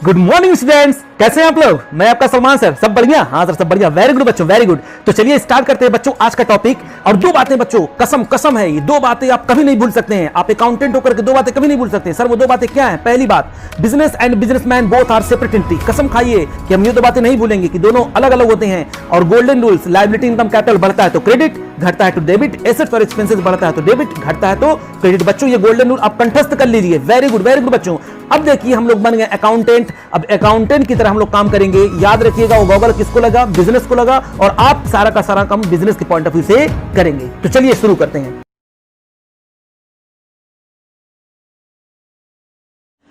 Good morning students, कैसे हैं आप लोग। मैं आपका सलमान सर। सब बढ़िया? हाँ सर, सब बढ़िया। वेरी गुड बच्चों, वेरी गुड। तो चलिए स्टार्ट करते हैं बच्चों आज का टॉपिक। और दो बातें बच्चों, कसम कसम है, ये दो बातें आप कभी नहीं भूल सकते हैं। आप अकाउंटेंट होकर के दो बातें कभी नहीं भूल सकते हैं। सर वो दो बातें क्या हैं? पहली बात, business and businessman both are separate entity. कसम खाइए कि हम ये दो बातें नहीं भूलेंगे कि दोनों अलग अलग होते हैं। और golden rules, liability income capital बढ़ता है तो क्रेडिट, घटता है तो डेबिट, एसेट्स और एक्सपेंसेस बढ़ता है तो डेबिट, घटता है तो क्रेडिट। बच्चों ये गोल्डन रूल आप कंठस्थ कर लीजिए। वेरी गुड बच्चों। अब देखिए हम लोग बन गए अकाउंटेंट। अब अकाउंटेंट की तरह हम लोग काम करेंगे। याद रखिएगा वो गॉगल किसको लगा? बिजनेस को लगा। और आप सारा का सारा काम बिजनेस के पॉइंट ऑफ व्यू से करेंगे। तो चलिए शुरू करते हैं।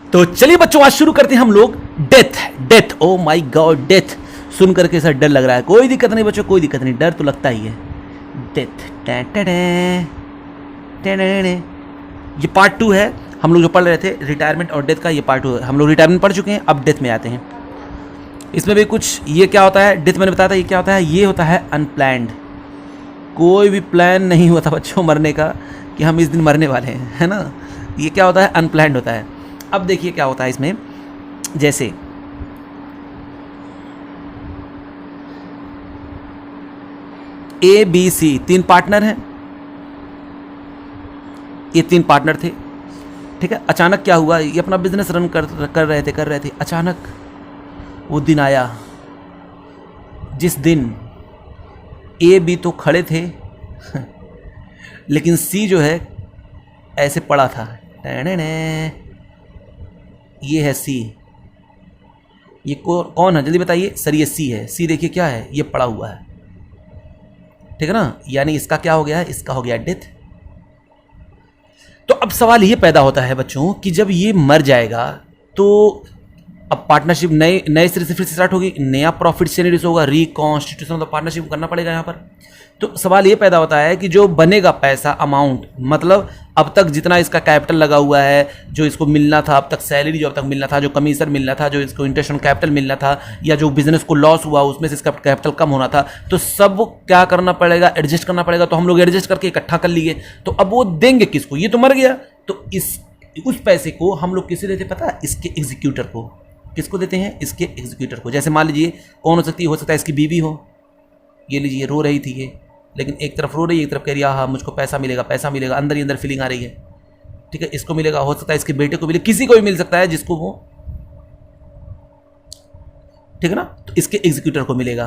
तो चलिए बच्चों आज शुरू करते हैं हम लोग death. Oh my god, death सुन करके सर डर लग रहा है। कोई दिक्कत नहीं बच्चों, कोई दिक्कत नहीं, डर तो लगता ही है। डेथ, ये पार्ट 2 है। हम लोग जो पढ़ रहे थे रिटायरमेंट और डेथ का, ये पार्ट 2 है। हम लोग रिटायरमेंट पढ़ चुके हैं, अब डेथ में आते हैं। इसमें भी कुछ, ये क्या होता है डेथ, मैंने बताया था ये क्या होता है। ये होता है अनप्लैंड। कोई भी प्लान नहीं होता बच्चों मरने का कि हम इस दिन मरने वाले हैं, है ना। ये क्या होता है? अनप्लैंड होता है। अब देखिए क्या होता है इसमें। जैसे ABC 3 पार्टनर हैं। ये 3 पार्टनर थे, ठीक है। अचानक क्या हुआ, ये अपना बिजनेस रन कर रहे थे। अचानक वो दिन आया जिस दिन AB तो खड़े थे लेकिन C जो है ऐसे पड़ा था। ये है C। ये कौन है जल्दी बताइए सर? ये C है। C देखिए क्या है, ये पड़ा हुआ है, ठीक है ना। यानी इसका क्या हो गया है? इसका हो गया डेथ। तो अब सवाल ये पैदा होता है बच्चों कि जब ये मर जाएगा तो अब पार्टनरशिप नए सिरे से फिर से स्टार्ट होगी, नया प्रॉफिट शेयरिंग होगा, रिकॉन्स्टिट्यूशन ऑफ द पार्टनरशिप करना पड़ेगा यहाँ पर। तो सवाल ये पैदा होता है कि जो बनेगा पैसा, अमाउंट, मतलब अब तक जितना इसका कैपिटल लगा हुआ है, जो इसको मिलना था अब तक, सैलरी जो अब तक मिलना था, जो कमीशन मिलना था, जो इसको इंटरेस्ट ऑन कैपिटल मिलना था, या जो बिजनेस को लॉस हुआ उसमें से इसका कैपिटल कम होना था, तो सब क्या करना पड़ेगा? एडजस्ट करना पड़ेगा। तो हम लोग एडजस्ट करके इकट्ठा कर लिए। तो अब वो देंगे किसको? ये तो मर गया। तो उस पैसे को हम लोग किसे देते पता है? इसके एग्जीक्यूटर को। किसको देते हैं? इसके एग्जीक्यूटर को। जैसे मान लीजिए कौन हो सकती है? हो सकता है इसकी बीवी हो। ये लीजिए रो रही थी ये, लेकिन एक तरफ रो रही है, एक तरफ कह रही है हाँ मुझको पैसा मिलेगा, पैसा मिलेगा, अंदर ही अंदर फीलिंग आ रही है, ठीक है। इसको मिलेगा, हो सकता है इसके बेटे को मिले, किसी को भी मिल सकता है जिसको वो, ठीक है ना। तो इसके एग्जीक्यूटर को मिलेगा।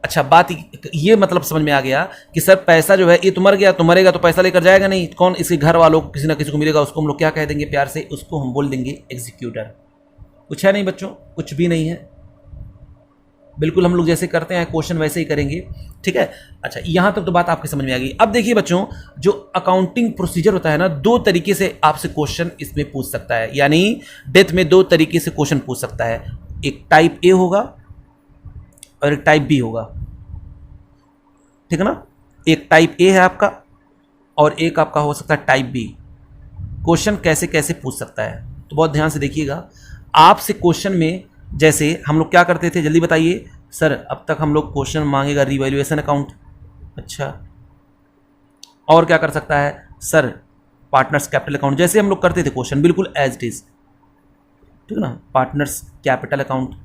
अच्छा बात ये मतलब समझ में आ गया कि सर पैसा जो है ये तो मर गया, तो मरेगा तो पैसा लेकर जाएगा नहीं। कौन? इसके घर वालों को, किसी ना किसी को मिलेगा। उसको हम लोग क्या कह देंगे प्यार से? उसको हम बोल देंगे एग्जीक्यूटर। कुछ है नहीं बच्चों, कुछ भी नहीं है। बिल्कुल हम लोग जैसे करते हैं क्वेश्चन वैसे ही करेंगे, ठीक है। अच्छा यहां तक तो बात आपके समझ में आ गई। अब देखिए बच्चों, जो अकाउंटिंग प्रोसीजर होता है ना, 2 तरीके से आपसे क्वेश्चन इसमें पूछ सकता है। यानी डेथ में 2 तरीके से क्वेश्चन पूछ सकता है। एक टाइप ए होगा और एक टाइप बी होगा, ठीक है ना। एक टाइप ए है आपका और एक आपका हो सकता है टाइप बी। क्वेश्चन कैसे कैसे पूछ सकता है तो बहुत ध्यान से देखिएगा। आपसे क्वेश्चन में जैसे हम लोग क्या करते थे, जल्दी बताइए सर। अब तक हम लोग क्वेश्चन मांगेगा रिवैल्यूएशन अकाउंट, अच्छा, और क्या कर सकता है सर? पार्टनर्स कैपिटल अकाउंट, जैसे हम लोग करते थे क्वेश्चन बिल्कुल एज इट इज, ठीक है ना। पार्टनर्स कैपिटल अकाउंट,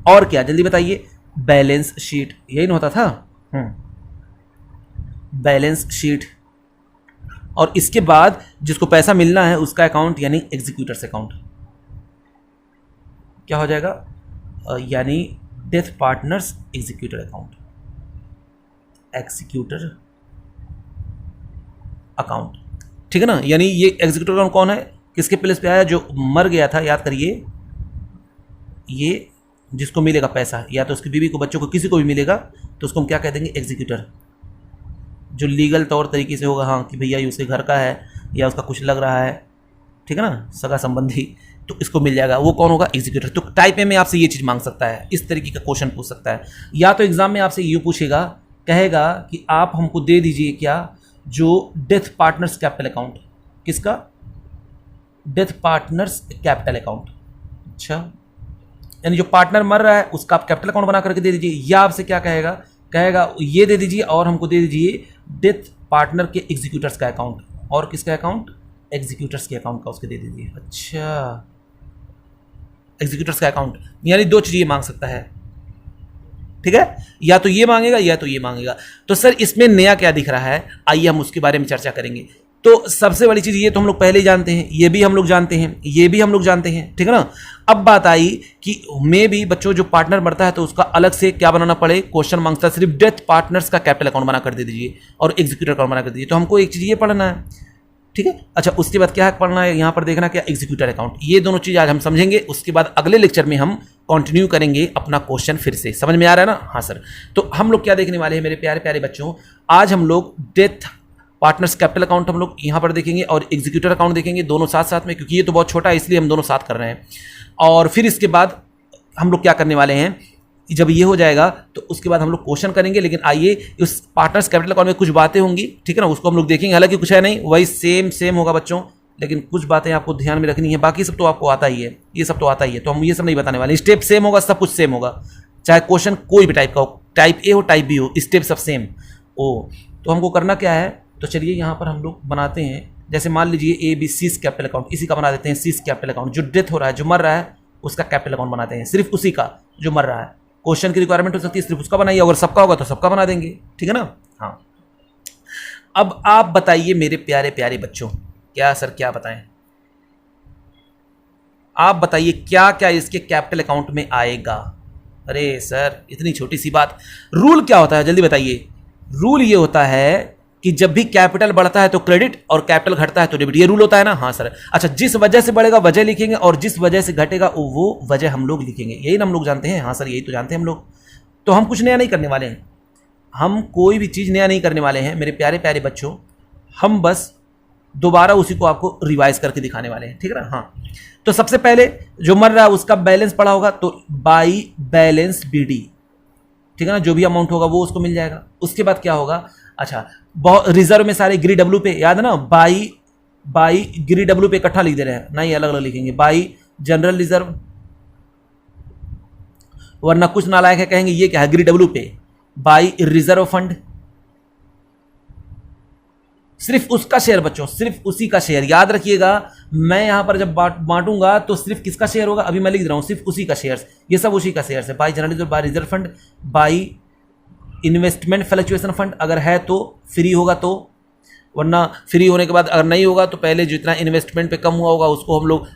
और क्या जल्दी बताइए? बैलेंस शीट, यही ना होता था? Balance sheet. और इसके बाद जिसको पैसा मिलना है उसका अकाउंट, यानी एग्जीक्यूटर्स अकाउंट। क्या हो जाएगा? यानी death partners executor account, executor account, ठीक है ना। यानी ये एग्जीक्यूटर अकाउंट कौन है? किसके प्लेस पे आया? जो मर गया था, याद करिए। ये जिसको मिलेगा पैसा, या तो उसकी बीवी को, बच्चों को, किसी को भी मिलेगा, तो उसको हम क्या कह देंगे? एग्जीक्यूटर। जो लीगल तौर तरीके से होगा, हाँ कि भैया ये उसके घर का है या उसका कुछ लग रहा है, ठीक है ना, सगा संबंधी, तो इसको मिल जाएगा। वो कौन होगा? एग्जीक्यूटर। तो टाइप ए में आपसे ये चीज़ मांग सकता है, इस तरीके का क्वेश्चन पूछ सकता है। या तो एग्जाम में आपसे ये पूछेगा, कहेगा कि आप हमको दे दीजिए क्या, जो डेथ पार्टनर्स कैपिटल अकाउंट। किसका? Death partners capital account. अच्छा, यानी जो पार्टनर मर रहा है उसका आप कैपिटल अकाउंट बना करके दे दीजिए। या आपसे क्या कहेगा? कहेगा ये दे दीजिए और हमको दे दीजिए डेथ पार्टनर के एग्जीक्यूटर्स का अकाउंट। और किसका अकाउंट? एग्जीक्यूटर्स के अकाउंट का उसके दे दीजिए। अच्छा, एग्जीक्यूटर्स का अकाउंट, यानी दो चीज़ ये मांग सकता है, ठीक है, या तो ये मांगेगा या तो ये मांगेगा। तो सर इसमें नया क्या दिख रहा है, आइए हम उसके बारे में चर्चा करेंगे। तो सबसे बड़ी चीज़ ये तो हम लोग पहले ही जानते हैं, ये भी हम लोग जानते हैं, ये भी हम लोग जानते हैं, ठीक है ना। अब बात आई कि मे भी बच्चों जो पार्टनर बढ़ता है तो उसका अलग से क्या बनाना पड़े, क्वेश्चन मांगता है सिर्फ डेथ पार्टनर्स का कैपिटल अकाउंट बना कर दे दीजिए और एग्जीक्यूटर अकाउंट बना कर दीजिए। तो हमको एक चीज़ ये पढ़ना है, ठीक है। अच्छा, उसके बाद क्या पढ़ना है, यहाँ पर देखना क्या, एग्जीक्यूटर अकाउंट। ये दोनों चीज़ आज हम समझेंगे, उसके बाद अगले लेक्चर में हम कंटिन्यू करेंगे अपना क्वेश्चन फिर से। समझ में आ रहा है ना? हाँ सर। तो हम लोग क्या देखने वाले हैं मेरे प्यारे प्यारे बच्चों, आज हम लोग डेथ पार्टनर्स कैपिटल अकाउंट हम लोग यहाँ पर देखेंगे और एग्जीक्यूटर अकाउंट देखेंगे, दोनों साथ साथ में, क्योंकि ये तो बहुत छोटा है इसलिए हम दोनों साथ कर रहे हैं। और फिर इसके बाद हम लोग क्या करने वाले हैं, जब ये हो जाएगा तो उसके बाद हम लोग क्वेश्चन करेंगे। लेकिन आइए, उस पार्टनर्स कैपिटल अकाउंट में कुछ बातें होंगी, ठीक है ना, उसको हम लोग देखेंगे। हालांकि कुछ है नहीं, वही सेम होगा बच्चों, लेकिन कुछ बातें आपको ध्यान में रखनी है। बाकी सब तो आपको आता ही है, ये सब तो आता ही है, तो हम ये सब नहीं बताने वाले। स्टेप सेम होगा, सब कुछ सेम होगा, चाहे क्वेश्चन कोई भी टाइप का हो, टाइप ए हो टाइप बी हो, स्टेप सब सेम ओ। तो हमको करना क्या है, तो चलिए यहाँ पर हम लोग बनाते हैं, जैसे मान लीजिए A B C capital account, इसी का बना देते हैं सी कैपिटल अकाउंट। जो डेथ हो रहा है, जो मर रहा है, उसका कैपिटल अकाउंट बनाते हैं, सिर्फ उसी का जो मर रहा है। क्वेश्चन की रिक्वायरमेंट हो सकती है सिर्फ उसका बनाइए, अगर सबका होगा तो सबका बना देंगे, ठीक है ना। हाँ, अब आप बताइए मेरे प्यारे प्यारे बच्चों, क्या सर क्या बताएं, आप बताइए क्या क्या इसके कैपिटल अकाउंट में आएगा। अरे सर इतनी छोटी सी बात, रूल क्या होता है जल्दी बताइए। रूल ये होता है कि जब भी कैपिटल बढ़ता है तो क्रेडिट और कैपिटल घटता है तो डेबिट, ये रूल होता है ना। हाँ सर। अच्छा, जिस वजह से बढ़ेगा वजह लिखेंगे और जिस वजह से घटेगा वो वजह हम लोग लिखेंगे, यही ना हम लोग जानते हैं। हाँ सर, यही तो जानते हैं हम लोग। तो हम कुछ नया नहीं करने वाले हैं, हम कोई भी चीज़ नया नहीं करने वाले हैं मेरे प्यारे प्यारे बच्चों। हम बस दोबारा उसी को आपको रिवाइज करके दिखाने वाले हैं, ठीक है ना। हाँ, तो सबसे पहले जो मर रहा है उसका बैलेंस पड़ा होगा तो बाई बैलेंस BD, ठीक है ना, जो भी अमाउंट होगा वो उसको मिल जाएगा। उसके बाद क्या होगा, अच्छा बहुत रिजर्व में सारे गिरी डब्ल्यू पे, याद है ना, बाई गिरी डब्ल्यू पे इकट्ठा लिख दे रहे हैं, नहीं अलग अलग लिखेंगे। बाई जनरल रिजर्व, वरना कुछ नालायक है कहेंगे ये क्या है गिरी डब्ल्यू पे। बाई रिजर्व फंड, सिर्फ उसका शेयर बच्चों, सिर्फ उसी का शेयर, याद रखिएगा। मैं यहां पर जब बांटूंगा तो सिर्फ किसका शेयर होगा, अभी मैं लिख रहा हूं सिर्फ उसी का शेयर, ये सब उसी का शेयर है। By general reserve, by reserve fund, by investment fluctuation fund, अगर है तो फ्री होगा तो, वरना फ्री होने के बाद अगर नहीं होगा तो पहले जितना इन्वेस्टमेंट पे कम हुआ होगा उसको हम लोग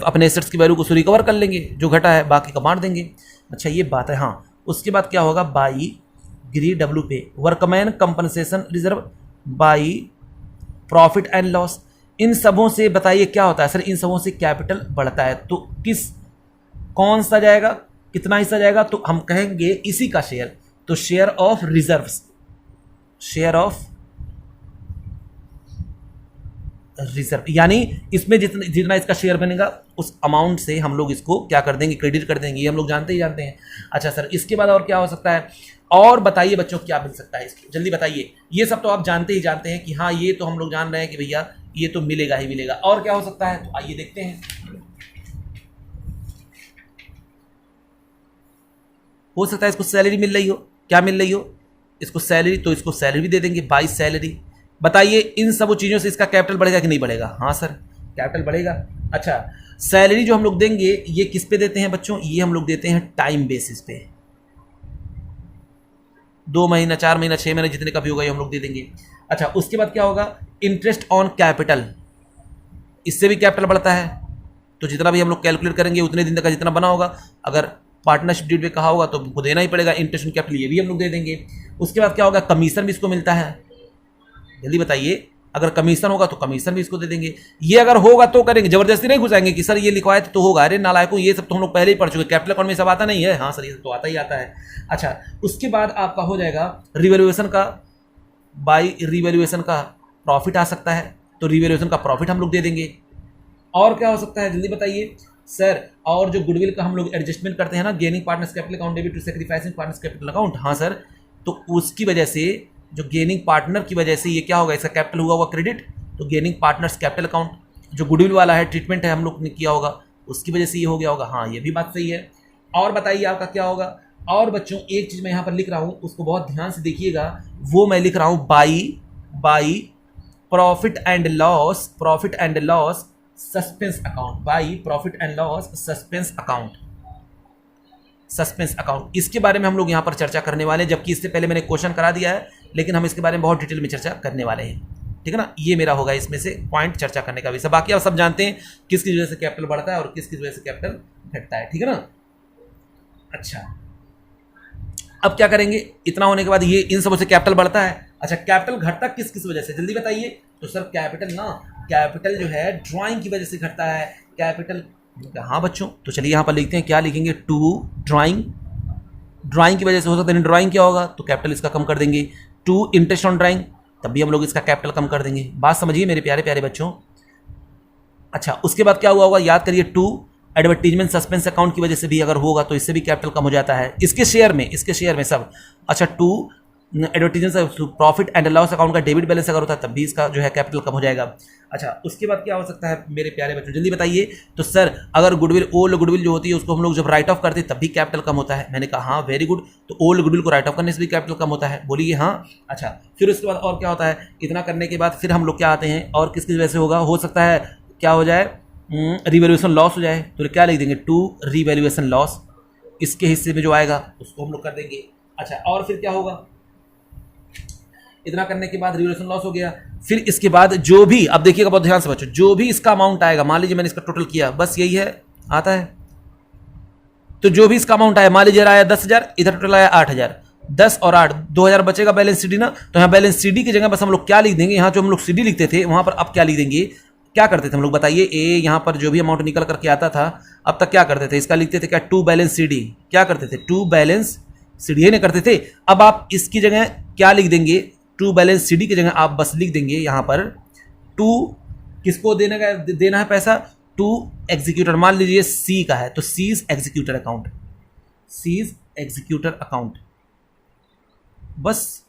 अपने एसेट्स की वैल्यू को रिकवर कर लेंगे, जो घटा है बाकी का बांट देंगे। अच्छा ये बात है। हाँ, उसके बाद क्या होगा, बाई गिरी डब्ल्यू पे workman compensation reserve, by profit and loss. इन सबों से बताइए क्या होता है सर, इन सबों से कैपिटल बढ़ता है तो कौन सा जाएगा, कितना हिस्सा जाएगा, तो हम कहेंगे इसी का शेयर, तो share of reserves, share of reserve, यानी इसमें जितना इसका शेयर बनेगा उस अमाउंट से हम लोग इसको क्या कर देंगे, क्रेडिट कर देंगे, ये हम लोग जानते हैं। अच्छा सर, इसके बाद और क्या हो सकता है, और बताइए बच्चों क्या मिल सकता है इसको, जल्दी बताइए। ये सब तो आप जानते हैं कि हाँ ये तो हम लोग जान रहे हैं कि भैया ये तो मिलेगा ही मिलेगा। और क्या हो सकता है, तो आइए देखते हैं। हो सकता है इसको सैलरी मिल रही हो, क्या मिल रही हो इसको सैलरी, तो इसको सैलरी भी दे देंगे, बाई सैलरी। बताइए इन सब चीज़ों से इसका कैपिटल बढ़ेगा कि नहीं बढ़ेगा। हाँ सर, कैपिटल बढ़ेगा। अच्छा, सैलरी जो हम लोग देंगे ये किस पे देते हैं बच्चों, ये हम लोग देते हैं टाइम बेसिस पे, 2 महीना 4 महीना 6 महीने जितने का भी होगा ये हम लोग दे देंगे। अच्छा, उसके बाद क्या होगा, इंटरेस्ट ऑन कैपिटल, इससे भी कैपिटल बढ़ता है, तो जितना भी हम लोग कैलकुलेट करेंगे उतने दिन तक का जितना बना होगा, अगर पार्टनरशिप डीड में कहा होगा तो उनको देना ही पड़ेगा। इंटरेस्ट ऑन कैपिटल ये भी हम लोग दे देंगे। उसके बाद क्या होगा, कमीशन भी इसको मिलता है, जल्दी बताइए। अगर कमीशन होगा तो कमीशन भी इसको दे देंगे। ये अगर होगा तो करेंगे, जबरदस्ती नहीं घुसाएंगे कि सर ये लिखवाए तो होगा। अरे नालायकों, ये सब तो हम लोग पहले ही पढ़ चुके, कैपिटल अकाउंट में सब आता नहीं है। हाँ सर, ये सब तो आता ही आता है। अच्छा, उसके बाद आपका हो जाएगा रिवैल्यूएशन का, बाई रिवैल्यूएशन का प्रॉफिट आ सकता है, तो रिवैल्यूएशन का प्रॉफिट हम लोग दे देंगे। और क्या हो सकता है जल्दी बताइए सर, और जो गुडविल का हम लोग एडजस्टमेंट करते हैं ना, gaining partners capital account debit to sacrificing partners capital account. हाँ सर, तो उसकी वजह से, जो गेनिंग पार्टनर की वजह से ये क्या होगा, इसका कैपिटल हुआ क्रेडिट, तो गेनिंग पार्टनर्स कैपिटल अकाउंट जो गुडविल वाला है, ट्रीटमेंट है हम लोग ने किया होगा, उसकी वजह से ये हो गया होगा। हाँ, ये भी बात सही है। और बताइए आपका क्या होगा। और बच्चों एक चीज़ मैं यहाँ पर लिख रहा हूँ, उसको बहुत ध्यान से देखिएगा, वो मैं लिख रहा हूँ by profit and loss suspense account, by profit and loss suspense account. इसके बारे में हम लोग यहां पर चर्चा करने वाले हैं, जबकि इससे पहले मैंने क्वेश्चन करा दिया है, लेकिन हम इसके बारे में बहुत डिटेल में चर्चा करने वाले हैं। ठीक है ना, ये मेरा होगा इसमें से पॉइंट चर्चा करने का विषय। बाकी आप सब जानते हैं किस किस वजह से कैपिटल बढ़ता है और किस किस वजह से कैपिटल घटता है। ठीक है ना। अच्छा, अब क्या करेंगे, इतना होने के बाद ये इन सबों से कैपिटल बढ़ता है। अच्छा, कैपिटल घटता किस किस वजह से, जल्दी बताइए। तो सर कैपिटल जो है ड्राइंग की वजह से घटता है। कैपिटल, हाँ बच्चों, तो चलिए यहाँ पर लिखते हैं, क्या लिखेंगे, टू ड्राइंग की वजह से हो सकता है। ड्राइंग क्या होगा, तो कैपिटल इसका कम कर देंगे। टू इंटरेस्ट ऑन ड्राइंग, तब भी हम लोग इसका कैपिटल कम कर देंगे। बात समझिए मेरे प्यारे प्यारे बच्चों। अच्छा, उसके बाद क्या हुआ होगा, याद करिए, टू एडवर्टीजमेंट सस्पेंस अकाउंट की वजह से भी अगर होगा तो इससे भी कैपिटल कम हो जाता है, इसके शेयर में सब। अच्छा, to advertisement profit and loss account का डेबिट बैलेंस अगर होता है तब भी इसका जो है कैपिटल कम हो जाएगा। अच्छा, उसके बाद क्या हो सकता है मेरे प्यारे बच्चों, जल्दी बताइए। तो सर अगर ओल्ड गुडविल जो होती है उसको हम लोग जब राइट ऑफ करते हैं तब भी कैपिटल कम होता है। मैंने कहा हाँ, वेरी गुड। तो ओल्ड गुडविल को राइट ऑफ करने से भी कैपिटल कम होता है, बोलिए हाँ। अच्छा, फिर उसके बाद और क्या होता है, इतना करने के बाद फिर हम लोग क्या आते हैं, और किसकी वजह से होगा, हो सकता है क्या हो जाए, रिवैल्यूएशन लॉस हो जाए। तो क्या लिख देंगे, टू रिवैल्यूएशन लॉस, इसके हिस्से में जो आएगा उसको हम लोग कर देंगे। अच्छा, और फिर क्या होगा, इतना करने के बाद रिवैल्यूएशन लॉस हो गया। फिर इसके बाद जो भी, अब देखिएगा बहुत ध्यान से बच्चों, जो भी इसका अमाउंट आएगा, मान लीजिए मैंने इसका टोटल किया, बस यही है, आता है। तो जो भी इसका अमाउंट आया, मान लीजिए आया 10,000, इधर टोटल आया 8,000, 10 और 8 2,000 बचेगा बैलेंस सीडी ना। तो यहाँ बैलेंस सीडी की जगह बस हम लोग क्या लिख देंगे, यहाँ जो हम लोग सीडी लिखते थे वहां पर अब क्या लिख देंगे, क्या करते थे हम लोग बताइए। यहाँ पर जो भी अमाउंट निकल करके आता था अब तक क्या करते थे, इसका लिखते थे क्या, टू बैलेंस सीडी। क्या करते थे, टू बैलेंस सीडी, ये नहीं करते थे। अब आप इसकी जगह क्या लिख देंगे, टू बैलेंस सीडी की जगह आप बस लिख देंगे यहाँ पर टू, किसको देना है पैसा, टू एग्जीक्यूटर। मान लीजिए सी का है तो सीज एग्जीक्यूटर अकाउंट, बस।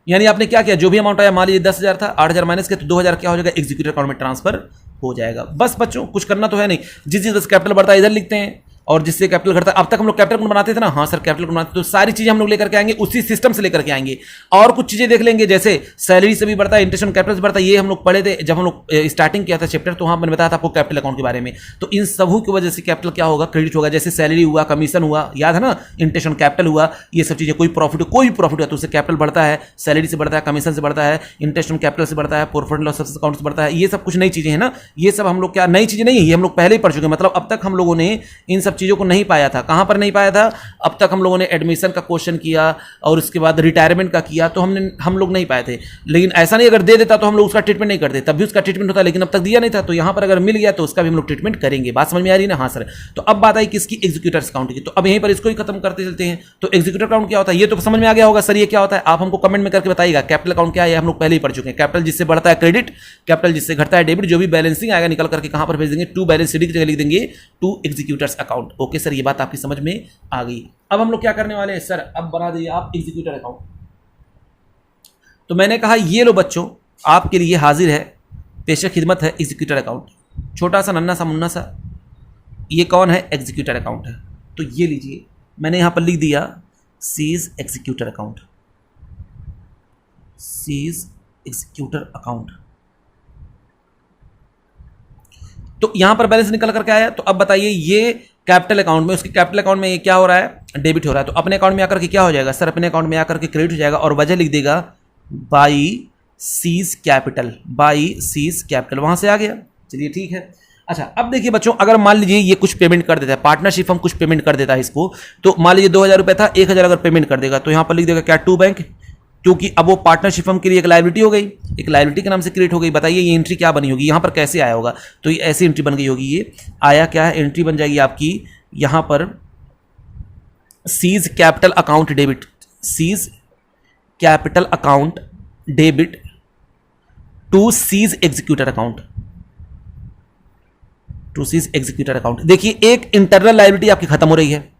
यानी आपने क्या किया, जो भी अमाउंट आया, मान लीजिए 10,000 था, 8,000 माइनस के तो 2,000 क्या हो जाएगा, एग्जीक्यूटर अकाउंट में ट्रांसफर हो जाएगा। बस बच्चों, कुछ करना तो है नहीं। जिस चीज कैपिटल बढ़ता है इधर लिखते हैं, और जिससे कैपिटल घटता है, अब तक हम लोग कैपिटल कौन बनाते थे ना, हाँ सर कैपिटल कौन बनाते, तो सारी चीजें हम लोग लेकर के आएंगे, उसी सिस्टम से लेकर के आएंगे। और कुछ चीजें देख लेंगे, जैसे सैलरी से भी बढ़ता है, इंटरेस्ट ऑन कैपिटल से बढ़ता है, ये हम लोग पढ़े थे जब हम लोग स्टार्टिंग किया था चैप्टर, तो वहां मैंने बताया था आपको कैपिटल अकाउंट के बारे में। तो इन सबों की वजह से कैपिटल क्या होगा, क्रेडिट होगा। जैसे सैलरी हुआ, कमीशन हुआ, याद है ना, इंटरेस्ट ऑन कैपिटल हुआ, ये सब चीजें, कोई भी प्रॉफिट हुआ तो उससे कैपिटल बढ़ता है, सैलरी से बढ़ता है, कमीशन से बढ़ता है, इंटरेस्ट ऑन कैपिटल से बढ़ता है, प्रॉफिट एंड लॉस अकाउंट से बढ़ता है। ये सब कुछ नई चीजें हैं ना, ये सब हम लोग क्या नई चीजें नहीं है, ये हम लोग पहले ही पढ़ चुके हैं। मतलब अब तक हम लोगों ने इन सब चीजों को नहीं पाया था। कहां पर नहीं पाया था, अब तक हम लोगों ने एडमिशन का क्वेश्चन किया और उसके बाद रिटायरमेंट का किया, तो हम लोग नहीं पाए थे। लेकिन ऐसा नहीं, अगर दे देता तो हम लोग उसका ट्रीटमेंट नहीं करते, तब भी उसका ट्रीटमेंट होता, लेकिन अब तक दिया नहीं था, तो यहां पर अगर मिल गया तो उसका भी हम लोग ट्रीटमेंट करेंगे। बात समझ में आ रही है ना, हाँ सर। तो अब बात आई किसकी, एग्जीक्यूटर्स अकाउंट की। तो अब यहीं पर इसको ही खत्म करते चलते हैं। तो एग्जीक्यूटर अकाउंट क्या होता है, ये तो समझ में आ गया होगा सर, ये क्या होता है, आप हमको कमेंट में करके बताइएगा। कैपिटल अकाउंट क्या है, हम लोग पहले ही पढ़ चुके हैं। कैपिटल जिससे बढ़ता है क्रेडिट, कैपिटल जिससे घटता है डेबिट। जो भी बैलेंसिंग आएगा निकल करके कहां पर भेज देंगे, टू बैलेंस सीडी की जगह लिख देंगे to executors account. Okay sir, ये बात आपकी समझ में आ गई। अब हम लोग क्या करने वाले हैं सर, अब बना दीजिए आप एग्जीक्यूटर अकाउंट। तो मैंने कहा ये लो बच्चों, आपके लिए हाजिर है, पेशे खिदमत है एग्जीक्यूटर अकाउंट। छोटा सा नन्ना सा मुन्ना सा, ये कौन है, एग्जीक्यूटर अकाउंट है। तो ये लीजिए, मैंने यहां पर लिख दिया C's executor account, C's executor account. तो यहां पर बैलेंस निकल करके आया। तो अब बताइए, ये कैपिटल अकाउंट में, उसके कैपिटल अकाउंट में ये क्या हो रहा है, डेबिट हो रहा है। तो अपने अकाउंट में आकर के क्या हो जाएगा सर, अपने अकाउंट में आकर के क्रेडिट हो जाएगा, और वजह लिख देगा बाई सीज कैपिटल, वहां से आ गया। चलिए ठीक है। अच्छा, अब देखिए बच्चों, अगर मान लीजिए ये कुछ पेमेंट कर देता है, पार्टनरशिप हम कुछ पेमेंट कर देता है इसको, तो मान लीजिए 2,000 रुपये था, 1,000 अगर पेमेंट कर देगा, तो यहां पर लिख देगा क्या, टू बैंक, क्योंकि अब वो पार्टनरशिप फर्म के लिए एक लायबिलिटी हो गई, एक लायबिलिटी के नाम से क्रिएट हो गई। बताइए ये एंट्री क्या बनी होगी, यहां पर कैसे आया होगा, तो ये ऐसी एंट्री बन गई होगी। ये आया क्या है, एंट्री बन जाएगी आपकी यहां पर C's capital account debit, C's capital account debit to C's executor account, to C's executor account. देखिए एक इंटरनल लायबिलिटी आपकी खत्म हो रही है,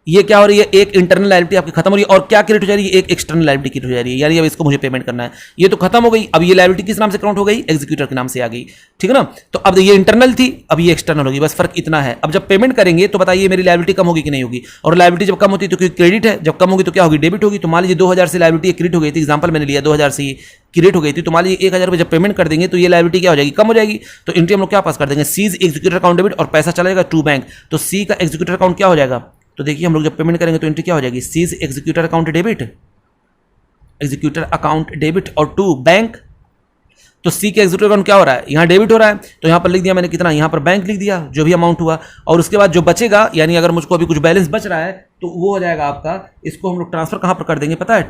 ये क्या हो रही है, एक इंटरनल लायबिलिटी आपकी खत्म हो रही है, और क्या क्रिएट हो जा रही है, एक एक्सटर्नल लायबिलिटी क्रिएट हो जा रही है, यानी अब इसको मुझे पेमेंट करना है, ये तो खत्म हो गई। अब ये लायबिलिटी किस नाम से काउंट हो गई, एग्जीक्यूटर के नाम से आ गई, ठीक है ना। तो अब ये इंटरनल थी, अब ये एक्सटर्नल होगी, बस फर्क इतना है। अब जब पेमेंट करेंगे तो बताइए मेरी लायबिलिटी कम होगी कि नहीं होगी, और लायबिलिटी जब कम होती है तो क्रेडिट है, जब कम होगी तो क्या होगी, डेबिट होगी। तो मान लीजिए 2000 से लायबिलिटी क्रेडिट हो गई थी, एग्जाम्पल मैंने लिया 2000 से क्रिएट हो गई थी, तो मान लीजिए 1000 रुपये जब पेमेंट कर देंगे तो ये लायबिलिटी क्या हो जाएगी, कम हो जाएगी। तो एंट्री हम लोग क्या पास कर देंगे, सीज एग्जीक्यूटर अकाउंट डेबिट, और पैसा चलेगा टू बैंक, तो सी का एग्जीक्यूटर अकाउंट क्या हो जाएगा, तो देखिए हम लोग जब पेमेंट करेंगे तो एंट्री क्या हो जाएगी, C's executor account debit, executor account debit, और टू बैंक। तो सी के एग्जीक्यूटर अकाउंट क्या हो रहा है, यहाँ डेबिट हो रहा है, तो यहाँ पर लिख दिया मैंने कितना, यहाँ पर बैंक लिख दिया जो भी अमाउंट हुआ, और उसके बाद जो बचेगा, यानी अगर मुझको अभी कुछ बैलेंस बच रहा है तो वो हो जाएगा आपका, इसको हम लोग ट्रांसफर कहाँ पर कर देंगे पता है,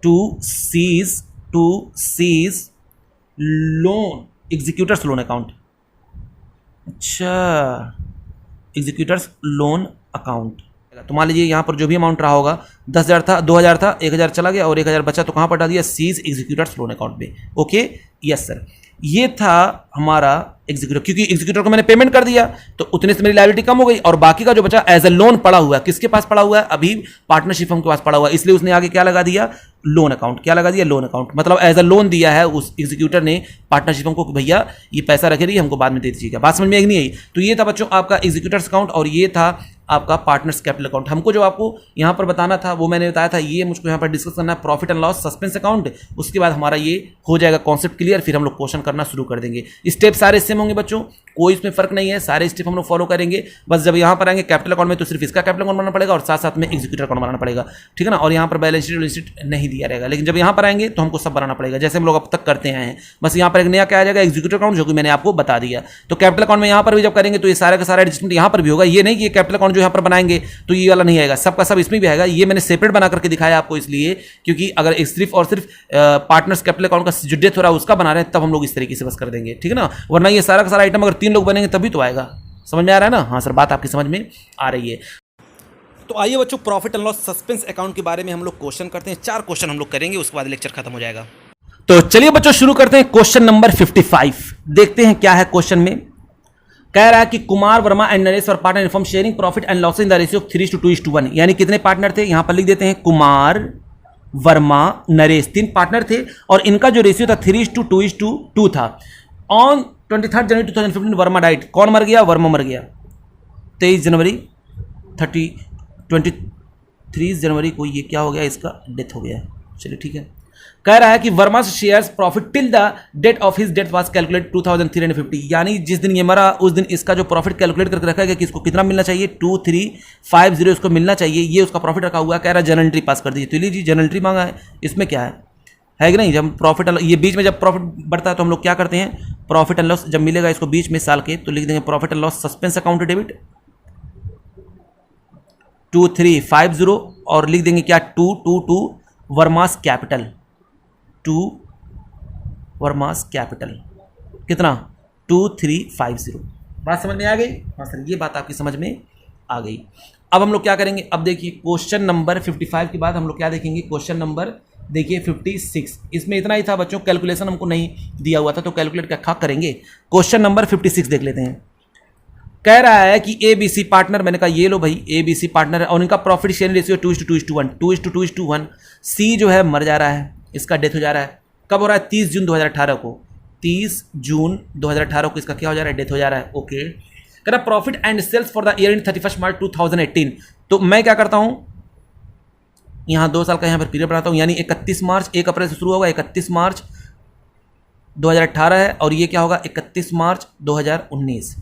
to C's loan, executors loan account. अच्छा, एग्जीक्यूटर्स लोन अकाउंट। तो मान लीजिए यहाँ पर जो भी अमाउंट रहा होगा, 10,000 था, 2,000 था, 1,000 चला गया और 1,000 बचा, तो कहाँ पर डाल दिया, सीज एग्जीक्यूटर्स लोन अकाउंट में। ओके, यस सर, ये था हमारा एग्जीक्यूटर, क्योंकि एग्जीक्यूटर को मैंने पेमेंट कर दिया तो उतने से मेरी लायबिलिटी कम हो गई, और बाकी का जो बचा एज ए लोन पड़ा हुआ है, किसके पास पड़ा हुआ है, अभी पार्टनरशिप फर्म के पास पड़ा हुआ है, इसलिए उसने आगे क्या लगा दिया, लोन अकाउंट। क्या लगा दिया, लोन अकाउंट, मतलब एज अ लोन दिया है उस एग्जीक्यूटर ने पार्टनरशिप फर्म को, भैया ये पैसा रखे रहिए, हमको बाद में दे दीजिएगा। बात समझ में नहीं आई। तो ये था बच्चों आपका एग्जीक्यूटर्स अकाउंट, और ये था आपका पार्टनर्स कैपिटल अकाउंट। हमको जो आपको यहाँ पर बताना था वो मैंने बताया था, ये मुझको यहाँ पर डिस्कस करना है profit and loss suspense account, उसके बाद हमारा ये हो जाएगा कॉन्सेप्ट क्लियर, फिर हम लोग क्वेश्चन करना शुरू कर देंगे। स्टेप सारे सेम होंगे बच्चों, कोई इसमें फर्क नहीं है, सारे स्टेप हम लोग फॉलो करेंगे। बस जब यहाँ पर आएंगे कैपिटल अकाउंट में तो सिर्फ इसका कैपिटल अकाउंट बनाना पड़ेगा, और साथ साथ में एग्जीक्यूटर अकाउंट बनाना पड़ेगा, ठीक है ना। और यहाँ पर बैलेंस शीट नहीं दिया रहेगा, लेकिन जब यहाँ पर आएंगे तो हमको सब बनाना पड़ेगा, जैसे हम लोग अब तक करते आए हैं। बस यहाँ पर एक नया क्या आ जाएगा, एग्जीक्यूटर अकाउंट, जो कि मैंने आपको बता दिया। तो कैपिटल अकाउंट में यहाँ पर भी जब करेंगे तो ये सारा का सारा एडजस्टमेंट यहाँ पर भी होगा, ये नहीं कि कैपिटल अकाउंट जो यहाँ पर बनाएंगे तो ये वाला नहीं आएगा, सबका सब इसमें भी आएगा। ये मैंने सेपरेट बना करके दिखाया आपको इसलिए, क्योंकि अगर सिर्फ और सिर्फ पार्टनर्स कैपिटल अकाउंट का जो डेथ हो रहा है उसका बना रहे हैं, तब हम लोग इस तरीके से बस कर देंगे, ठीक है ना। वरना ये सारा का सारा आइटम अगर 3 लोग बनेंगे तभी तो आएगा। समझ में आ रहा है ना, हाँ सर, बात आपकी समझ में आ रही है। तो आइए बच्चों, profit and loss suspense account के बारे में हम लोग क्वेश्चन करते हैं। 4 क्वेश्चन हम लोग करेंगे, उसके बाद लेक्चर खत्म हो जाएगा। तो चलिए बच्चों शुरू करते हैं। क्वेश्चन नंबर 55 देखते हैं क्या है। क्वेश्चन में कह रहा है कि Kumar Verma and Naresh were partner in form sharing profit and loss in the ratio of 3:2:1, यानी कितने पार्टनर थे, यहां पर लिख देते हैं कुमार वर्मा नरेश 3 पार्टनर थे, और इनका जो रेशियो था 3:2:2 था। ऑन 23 जनवरी 2015 वर्मा डाइट, कौन मर गया, वर्मा मर गया। 23 जनवरी 23 जनवरी को ये क्या हो गया, इसका डेथ हो गया। चलिए ठीक है। कह रहा है कि Verma shares profit till the date of his death was calculate 2350, यानी जिस दिन ये मरा उस दिन इसका जो प्रॉफिट कैलकुलेट करके रखा गया कि इसको कितना मिलना चाहिए, 2350 इसको मिलना चाहिए, ये उसका प्रॉफिट रखा हुआ है। कह रहा है जर्नल एंट्री पास कर दीजिए। तो लीजिए जर्नल एंट्री मांगा है, इसमें क्या है कि नहीं, जब प्रॉफिट ये बीच में जब प्रॉफिट बढ़ता है तो हम लोग क्या करते हैं, प्रॉफिट एंड लॉस जब मिलेगा इसको बीच में साल के, तो लिख देंगे profit and loss suspense account debit 2350, और लिख देंगे क्या 222 वर्मास कैपिटल, 2 वर्मास कैपिटल कितना 2350। बात समझ में आ गई, हाँ सर, ये बात आपकी समझ में आ गई। अब हम लोग क्या करेंगे, अब देखिए क्वेश्चन नंबर 55 के बाद हम लोग क्या देखेंगे, क्वेश्चन नंबर देखिए 56। इसमें इतना ही था बच्चों, कैलकुलेशन हमको नहीं दिया हुआ था तो कैलकुलेट क्या करेंगे। क्वेश्चन नंबर 56 देख लेते हैं। कह रहा है कि ABC पार्टनर, मैंने कहा ये लो भाई ABC पार्टनर है, और इनका प्रॉफिट शेयरिंग रेशियो 2:2:1, 2:2:1। सी जो है मर जा रहा है, इसका डेथ हो जा रहा है। कब हो रहा है, 30 जून 2018 को, 30 जून 2018 को इसका क्या हो जा रहा है, डेथ हो जा रहा है। ओके, कह रहा profit and sales for the year in 31 March 2018। तो मैं क्या करता हूं, यहां 2 साल का यहां पर पीरियड बनाता हूं, यानी 31 मार्च, 1 अप्रैल से शुरू होगा, 31 मार्च 2018 है, और ये क्या होगा 31 मार्च 2019,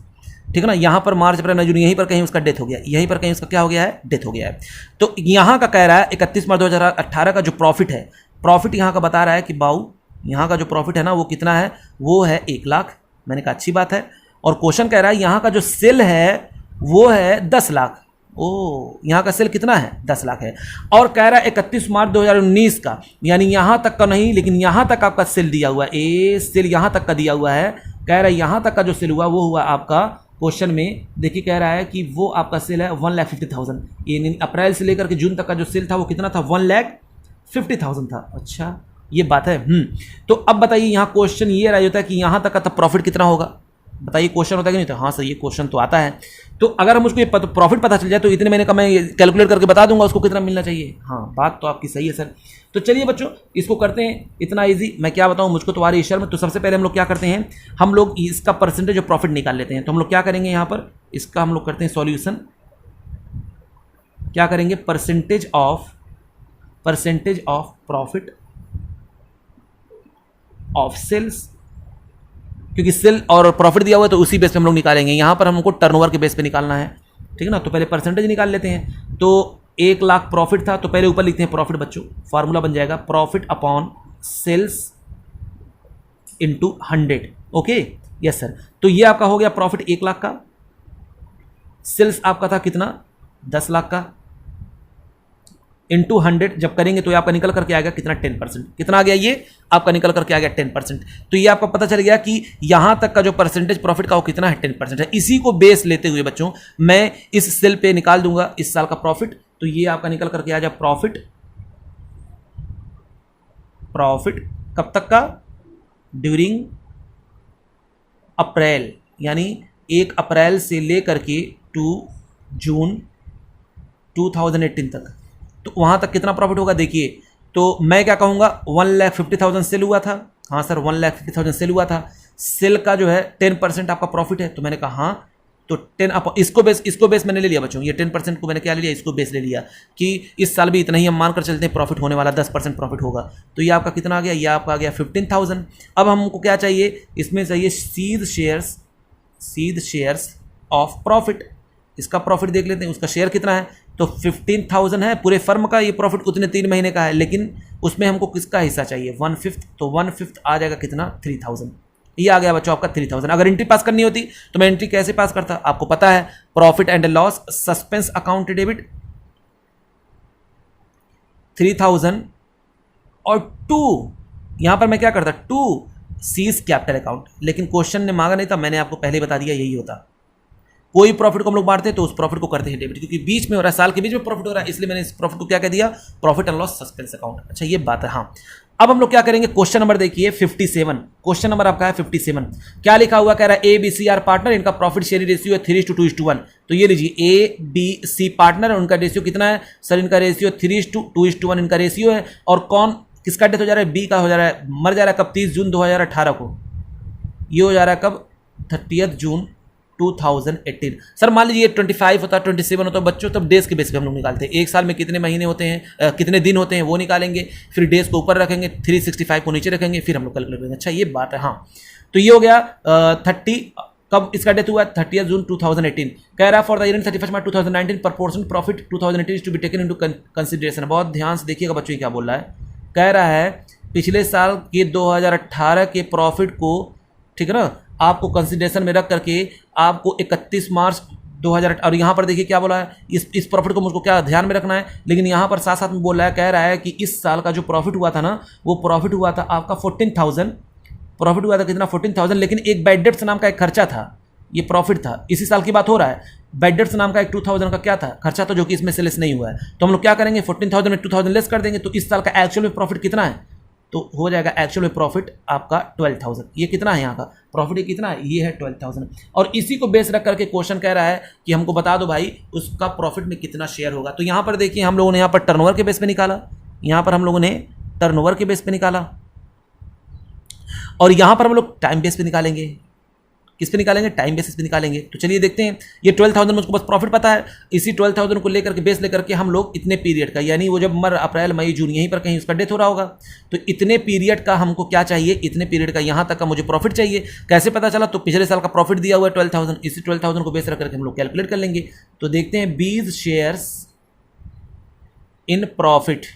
ठीक है ना। यहाँ पर मार्च अप्रैल मई जून, यहीं पर कहीं उसका डेथ हो गया, यहीं पर कहीं उसका क्या हो गया है, डेथ हो गया है। तो यहाँ का कह रहा है 31 मार्च 2018 का जो प्रॉफिट है, प्रॉफिट यहाँ का बता रहा है कि बाऊ यहाँ का जो प्रॉफिट है ना वो कितना है, वो है 1 लाख। मैंने कहा अच्छी बात है। और क्वेश्चन कह रहा है यहाँ का जो सेल है वो है 10 लाख। ओ, यहाँ का सेल कितना है, 10 लाख है। और कह रहा है 31 मार्च 2019 का, यानी यहाँ तक का नहीं लेकिन यहाँ तक आपका सेल दिया हुआ है, ए सेल यहाँ तक का दिया हुआ है। कह रहा है यहाँ तक का जो सेल हुआ वो हुआ आपका, क्वेश्चन में देखिए कह रहा है कि वो आपका सेल है 1,50,000। ये अप्रैल से लेकर के जून तक का जो सेल था वो कितना था, 1,50,000 था। अच्छा ये बात है। तो अब बताइए यहाँ क्वेश्चन ये रहा होता है कि यहाँ तक का तब प्रॉफिट कितना होगा, बताइए क्वेश्चन होता है कि नहीं? तो हाँ सर ये क्वेश्चन तो आता है। तो अगर हम उसको ये प्रॉफिट पता चल जाए तो इतने महीने का मैं कैलकुलेट करके बता दूंगा उसको कितना मिलना चाहिए। हाँ बात तो आपकी सही है सर। तो चलिए बच्चों इसको करते हैं, इतना इजी मैं क्या बताऊं, मुझको तो आ रही है शर्म। तो सबसे पहले हम लोग क्या करते हैं, हम लोग इसका परसेंटेज ऑफ प्रॉफिट निकाल लेते हैं। तो हम लोग क्या करेंगे यहाँ पर, इसका हम लोग करते हैं सॉल्यूशन। क्या करेंगे, percentage of profit of sales, क्योंकि सेल और प्रॉफिट दिया हुआ है तो उसी बेस पे हम लोग निकालेंगे। यहां पर हमको टर्नओवर के बेस पे निकालना है, ठीक है ना। तो पहले परसेंटेज निकाल लेते हैं। तो 1 लाख प्रॉफिट था तो पहले ऊपर लिखते हैं प्रॉफिट बच्चों, फार्मूला बन जाएगा profit upon sales into 100। Okay yes sir. तो ये आपका हो गया प्रॉफिट 1 लाख का, सेल्स आपका था कितना 10 लाख का, इंटू 100 जब करेंगे तो ये आपका निकल करके आ गया कितना 10%। कितना आ गया, ये आपका निकल करके आ गया 10%। तो ये आपका पता चल गया कि यहां तक का जो परसेंटेज प्रॉफिट का वो कितना है 10% है। इसी को बेस लेते हुए बच्चों मैं इस सेल पे निकाल दूंगा इस साल का प्रॉफिट। तो ये आपका निकल करके आ जाए प्रॉफिट कब तक का, ड्यूरिंग अप्रैल, यानी 1 अप्रैल से लेकर के 2 जून 2018 तक। तो वहां तक कितना प्रॉफिट होगा देखिए। तो मैं क्या कहूंगा 1,50,000 सेल हुआ था। हाँ सर 1,50,000 सेल हुआ था। सेल का जो है 10% आपका प्रॉफिट है। तो मैंने कहा हाँ, तो 10 इसको बेस मैंने ले लिया बच्चों। ये 10% को मैंने क्या ले लिया, इसको बेस ले लिया कि इस साल भी इतना ही हम मानकर चलते हैं प्रॉफिट होने वाला, 10% प्रॉफिट होगा। तो ये आपका कितना आ गया, ये आपका आ गया 15,000। अब हमको क्या चाहिए, इसमें चाहिए सीड शेयर्स ऑफ प्रॉफिट। इसका प्रॉफिट देख लेते हैं, उसका शेयर कितना है। तो 15,000 है पूरे फर्म का, ये प्रॉफिट उतने 3 महीने का है, लेकिन उसमें हमको किसका हिस्सा चाहिए 1/5। तो 1/5 आ जाएगा कितना 3,000। ये आ गया बच्चों आपका 3,000। अगर एंट्री पास करनी होती तो मैं एंट्री कैसे पास करता, आपको पता है profit and loss suspense account debit 3,000 और 2 यहां पर मैं क्या करता 2 सीज कैपिटल अकाउंट। लेकिन क्वेश्चन ने मांगा नहीं था, मैंने आपको पहले बता दिया यही होता। कोई प्रॉफिट को हम लोग बांटते हैं तो उस प्रॉफिट को करते हैं डेबिट, क्योंकि बीच में हो रहा है, साल के बीच में प्रॉफिट हो रहा है, इसलिए मैंने इस प्रॉफिट को क्या कह दिया profit and loss suspense account. अच्छा ये बात है। हाँ अब हम लोग क्या करेंगे, क्वेश्चन नंबर देखिए 57। क्वेश्चन नंबर आपका है 57। क्या लिखा हुआ, कह रहा है ABCR पार्टनर, इनका प्रॉफिट शेयरिंग रेशियो है 3:2:1। तो ये लीजिए ABC पार्टनर है, उनका रेशियो कितना है सर, इनका रेशियो 3:2:1 इनका रेशियो है। और कौन किसका डेथ हो जा रहा है, बी का हो जा रहा है, मर जा रहा है कब 30 जून 2018 को। ये हो जा रहा है कब 30 जून 2018। सर मान लीजिए 25 होता है 27 होता है बच्चों, तब डेज के बेस पे हम लोग निकालते हैं। एक साल में कितने महीने होते हैं, कितने दिन होते हैं वो निकालेंगे, फिर डेज को ऊपर रखेंगे, 365 को नीचे रखेंगे, फिर हम लोग कैलकुलेट करेंगे। अच्छा ये बात है। हाँ तो ये हो गया 30 कब इसका डेथ हुआ 30 जून 2018। कह रहा है for the year 31 March 2019 proportion profit 2018 is to be taken into consideration. बहुत ध्यान से देखिएगा बच्चों क्या बोल रहा है। कह रहा है पिछले साल के 2018 के प्रॉफिट को, ठीक है ना, आपको कंसिडरेशन में रख करके आपको 31 मार्च 2000, और यहाँ पर देखिए क्या बोला है, इस प्रॉफिट को मुझको क्या ध्यान में रखना है। लेकिन यहाँ पर साथ साथ में बोल रहा है, कह रहा है कि इस साल का जो प्रॉफिट हुआ था ना, वो प्रॉफिट हुआ था आपका 14,000। प्रॉफिट हुआ था कितना 14,000, लेकिन एक बैड डेट्स नाम का एक खर्चा था, ये प्रॉफिट था, इसी साल की बात हो रहा है। बैड डेट्स नाम का एक 2,000 का क्या था खर्चा, तो जो कि इसमें से लेस नहीं हुआ है। तो हम लोग क्या करेंगे 14,000 में 2,000 लेस कर देंगे, तो इस साल का एक्चुअल में प्रॉफिट कितना है, तो हो जाएगा एक्चुअल में प्रॉफिट आपका 12,000। ये कितना है यहाँ का प्रॉफिट, ये कितना है, ये है 12,000। और इसी को बेस रख करके क्वेश्चन कह रहा है कि हमको बता दो भाई उसका प्रॉफिट में कितना शेयर होगा। तो यहाँ पर देखिए हम लोगों ने यहाँ पर टर्नओवर के बेस पे निकाला, यहाँ पर हम लोगों ने टर्नओवर के बेस पे निकाला, और यहाँ पर हम लोग टाइम बेस पे निकालेंगे। किस पे निकालेंगे, टाइम बेसिस पे निकालेंगे। तो चलिए देखते हैं। ये 12,000 मुझको बस प्रॉफिट पता है, इसी 12,000 को लेकर के बेस लेकर के हम लोग इतने पीरियड का, यानी वो जब मर अप्रैल मई जून यहीं पर कहीं उसका डेथ हो रहा होगा, तो इतने पीरियड का हमको क्या चाहिए, इतने पीरियड का यहाँ तक का मुझे प्रॉफिट चाहिए। कैसे पता चला, तो पिछले साल का प्रॉफिट दिया हुआ है 12,000, इसी 12,000 को बेस रख करके हम लोग कैलकुलेट कर लेंगे। तो देखते हैं बीज शेयर्स इन प्रॉफिट,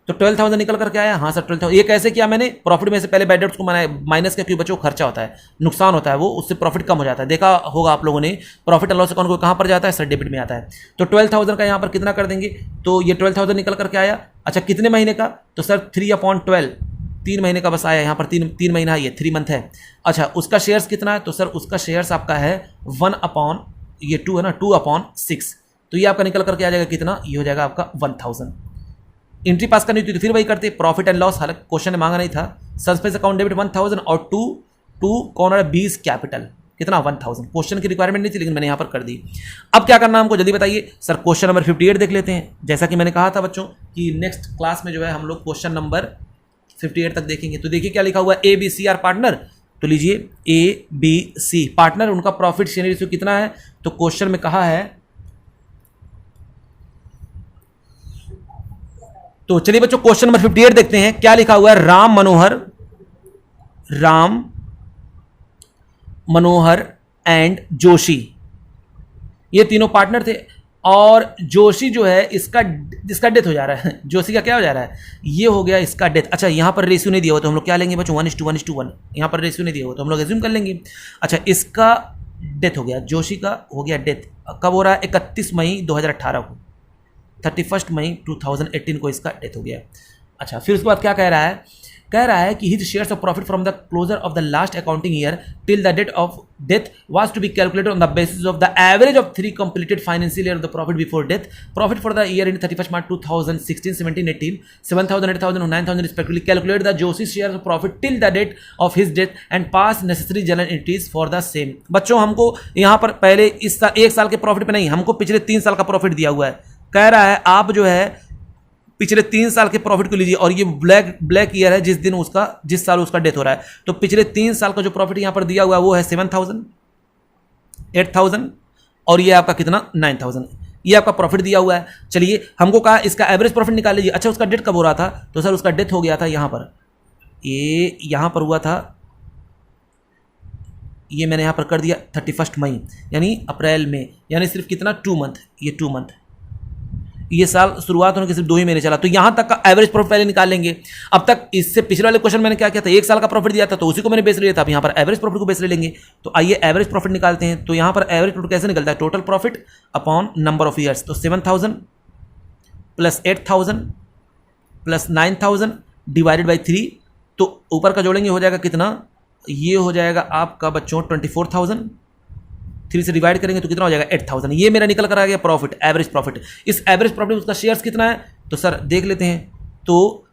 तो 12,000 निकल करके आया। हाँ सर 12,000, ये कैसे किया मैंने, प्रॉफिट में से पहले बैड डेट्स को माइनस किया, क्योंकि बच्चों को खर्चा होता है, नुकसान होता है, वो उससे प्रॉफिट कम हो जाता है। देखा होगा आप लोगों ने, प्रॉफिट एंड लॉस अकाउंट को कहाँ पर जाता है सर, डेबिट में आता है। तो 12,000 का यहाँ पर कितना कर देंगे, तो ये 12,000 निकल करके आया। अच्छा कितने महीने का, तो सर 3/12, 3 महीने का बस आया यहाँ पर, 3 महीना ये 3 मंथ है। अच्छा उसका शेयर्स कितना है, तो सर उसका शेयर्स आपका है 1/2 है ना, 2/6। तो ये आपका निकल करके आ जाएगा कितना, ये हो जाएगा आपका 1,000। एंट्री पास करनी थी तो फिर वही करते, प्रॉफिट एंड लॉस, हालांकि क्वेश्चन ने मांगा नहीं था, सस्पेंस अकाउंट डेबिट 1,000 और 2 टू कौन है 20 कैपिटल, कितना 1000। क्वेश्चन की रिक्वायरमेंट नहीं थी लेकिन मैंने यहाँ पर कर दी। अब क्या करना हमको जल्दी बताइए सर। क्वेश्चन नंबर 58 देख लेते हैं। जैसा कि मैंने कहा था बच्चों कि नेक्स्ट क्लास में जो है हम लोग क्वेश्चन नंबर 58 तक देखेंगे। तो देखिए क्या लिखा हुआ है, A B C are partner. तो लीजिए ए बी सी पार्टनर, उनका प्रॉफिट शेयरिंग रेशियो कितना है। तो क्वेश्चन में कहा है, तो चलिए बच्चों क्वेश्चन नंबर 58 देखते हैं क्या लिखा हुआ है। राम मनोहर एंड जोशी, ये तीनों पार्टनर थे और जोशी जो है इसका डेथ हो जा रहा है। जोशी का क्या हो जा रहा है, ये हो गया इसका डेथ। अच्छा यहाँ पर रेशियो नहीं दिया हुआ तो हम लोग क्या लेंगे बच्चों 1:1:1। यहाँ पर रेशियो नहीं दिया हुआ तो हम लोग एज्यूम कर लेंगे। अच्छा इसका डेथ हो गया, जोशी का हो गया डेथ। कब हो रहा है, 31 मई 2018 को, 31 मई 2018 को इसका डेथ हो गया। अच्छा फिर उसके बाद क्या कह रहा है कि his shares of profit from the closure of the last accounting year till the date of death was to be calculated on the basis of the average of 3 completed financial year of the profit before death. Profit for the year in 31 March 2016, 17, 18, 7,000, 8,000 और 9,000 respectively. Calculate the Joshi share of profit till the date of his death and pass necessary general entries for the same. बच्चों हमको यहाँ पर पहले इस एक साल के प्रॉफिट पे नहीं, हमको पिछले 3 साल का प्रॉफिट दिया हुआ है। कह रहा है आप जो है पिछले 3 साल के प्रॉफिट को लीजिए और ये ब्लैक ईयर है जिस साल उसका डेथ हो रहा है। तो पिछले 3 साल का जो प्रॉफिट यहां पर दिया हुआ है वो है 7,000, 8,000 और ये आपका कितना 9,000, ये आपका प्रॉफिट दिया हुआ है। चलिए हमको कहा इसका एवरेज प्रॉफिट निकाल लीजिए। अच्छा उसका डेट कब हो रहा था, तो सर उसका डेथ हो गया था यहां पर, ये यहां पर हुआ था, ये मैंने यहां पर कर दिया 31 मई यानी अप्रैल में, यानी सिर्फ कितना 2 मंथ, ये 2 मंथ, ये साल शुरुआत होने के सिर्फ 2 ही महीने चला। तो यहां तक का एवरेज प्रॉफिट पहले निकाल लेंगे। अब तक इससे पिछले वाले क्वेश्चन मैंने क्या किया था, 1 साल का प्रॉफिट दिया था तो उसी को मैंने बेस ले लिया था। अब यहां पर एवरेज प्रॉफिट को बेस ले लेंगे। तो आइए एवरेज प्रॉफिट निकालते हैं। तो यहां पर एवरेज प्रॉफिट कैसे निकलता है, total profit upon number of years. तो 7,000 प्लस 8,000 प्लस 9,000 डिवाइडेड बाई 3, तो ऊपर का जोड़ेंगे हो जाएगा कितना, ये हो जाएगा आपका बच्चों 24,000, 3 से डिवाइड करेंगे तो कितना हो जाएगा 8,000। ये मेरा निकल कर आ गया प्रॉफिट, एवरेज प्रॉफिट। इस एवरेज प्रॉफिट उसका शेयर्स कितना है, तो सर देख लेते हैं। तो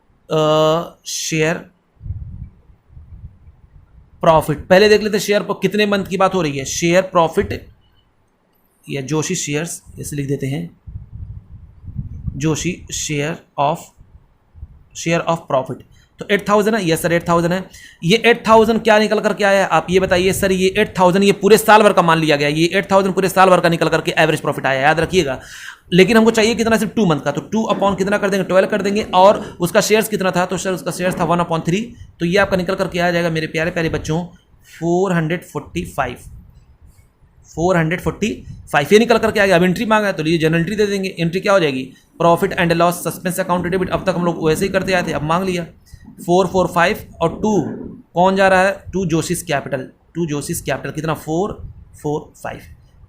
शेयर प्रॉफिट पहले देख लेते हैं, शेयर कितने मंथ की बात हो रही है, शेयर प्रॉफिट या जोशी शेयर्स इसे लिख देते हैं, जोशी शेयर ऑफ प्रॉफिट। तो 8,000 है, यस सर 8,000 है। ये 8,000 क्या निकल कर के आया है, आप ये बताइए सर। ये 8,000 ये पूरे साल भर का मान लिया गया, ये 8,000 पूरे साल भर का निकल करके एवरेज प्रॉफिट आया, याद रखिएगा। लेकिन हमको चाहिए कितना, सिर्फ 2 मंथ का। तो 2 अपॉन कितना कर देंगे, 12 कर देंगे। और उसका शेयर्स कितना था, तो सर उसका शेयर्स था 1/3। तो ये आपका निकल करके आ जाएगा मेरे प्यारे प्यारे बच्चों 445, ये निकल करके आ गया। अब एंट्री मांगा है तो लीजिए जनरल एंट्री दे देंगे। एंट्री क्या हो जाएगी, profit and loss suspense account debit. अब तक हम लोग वैसे ही करते आए थे, अब मांग लिया 445 और 2 कौन जा रहा है, 2 जोशीज कैपिटल, कितना 445।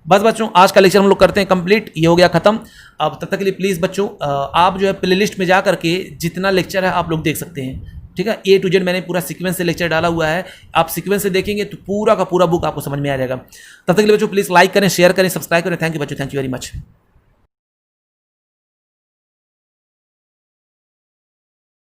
बस बच्चों आज का लेक्चर हम लोग करते हैं कंप्लीट, ये हो गया खत्म। अब तब तक के लिए प्लीज़ बच्चों आप जो है प्लेलिस्ट में जा करके जितना लेक्चर है आप लोग देख सकते हैं, ठीक है। A to Z मैंने पूरा सीक्वेंस से लेक्चर डाला हुआ है, आप सीक्वेंस से देखेंगे तो पूरा का पूरा बुक आपको समझ में आ जाएगा। तब तक के लिए बच्चों प्लीज़ लाइक करें, शेयर करें, सब्सक्राइब करें। थैंक यू बच्चों, थैंक यू वेरी मच।